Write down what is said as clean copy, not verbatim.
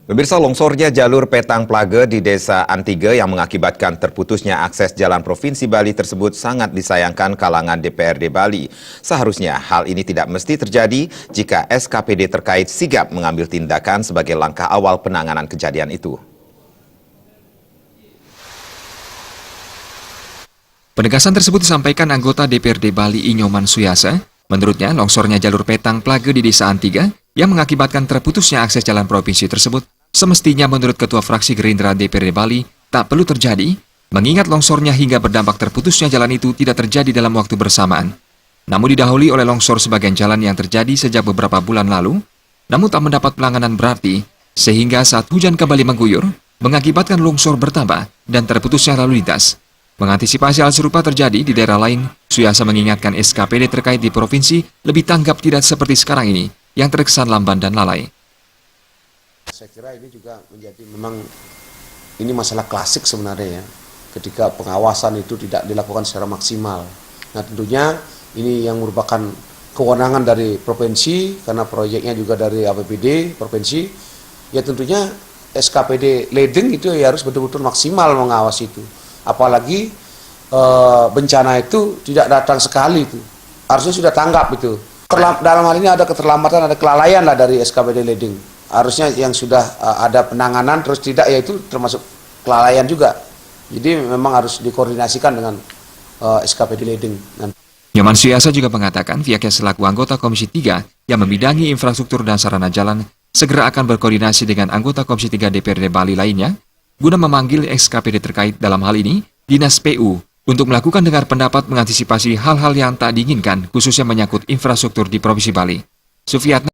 Pemirsa, longsornya jalur Petang Plage di Desa Antige yang mengakibatkan terputusnya akses jalan Provinsi Bali tersebut sangat disayangkan kalangan DPRD Bali. Seharusnya hal ini tidak mesti terjadi jika SKPD terkait sigap mengambil tindakan sebagai langkah awal penanganan kejadian itu. Penegasan tersebut disampaikan anggota DPRD Bali Inyoman Suyasa. Menurutnya, longsornya jalur Petang Plage di Desa Antige yang mengakibatkan terputusnya akses jalan provinsi tersebut semestinya menurut Ketua Fraksi Gerindra DPRD Bali tak perlu terjadi, mengingat longsornya hingga berdampak terputusnya jalan itu tidak terjadi dalam waktu bersamaan. Namun didahului oleh longsor sebagian jalan yang terjadi sejak beberapa bulan lalu, namun tak mendapat penanganan berarti, sehingga saat hujan kembali mengguyur, mengakibatkan longsor bertambah dan terputusnya lalu lintas. Mengantisipasi hal serupa terjadi di daerah lain, Suyasa mengingatkan SKPD terkait di provinsi lebih tanggap tidak seperti sekarang ini, yang terkesan lamban dan lalai. Saya kira ini juga menjadi memang ini masalah klasik sebenarnya ya, ketika pengawasan itu tidak dilakukan secara maksimal. Nah tentunya ini yang merupakan kewenangan dari provinsi, karena proyeknya juga dari APBD provinsi, ya tentunya SKPD Ledeng itu ya harus betul-betul maksimal mengawasi itu. Apalagi bencana itu tidak datang sekali itu, harusnya sudah tanggap itu. Dalam hal ini ada keterlambatan, ada kelalaian lah dari SKPD Ledeng. Harusnya yang sudah ada penanganan terus tidak, yaitu termasuk kelalaian juga. Jadi memang harus dikoordinasikan dengan SKPD Ledeng. Nyoman Suyasa juga mengatakan pihaknya selaku anggota Komisi 3 yang membidangi infrastruktur dan sarana jalan segera akan berkoordinasi dengan anggota Komisi 3 DPRD Bali lainnya guna memanggil SKPD terkait dalam hal ini Dinas PU untuk melakukan dengar pendapat mengantisipasi hal-hal yang tak diinginkan khususnya menyangkut infrastruktur di Provinsi Bali. Sufiatna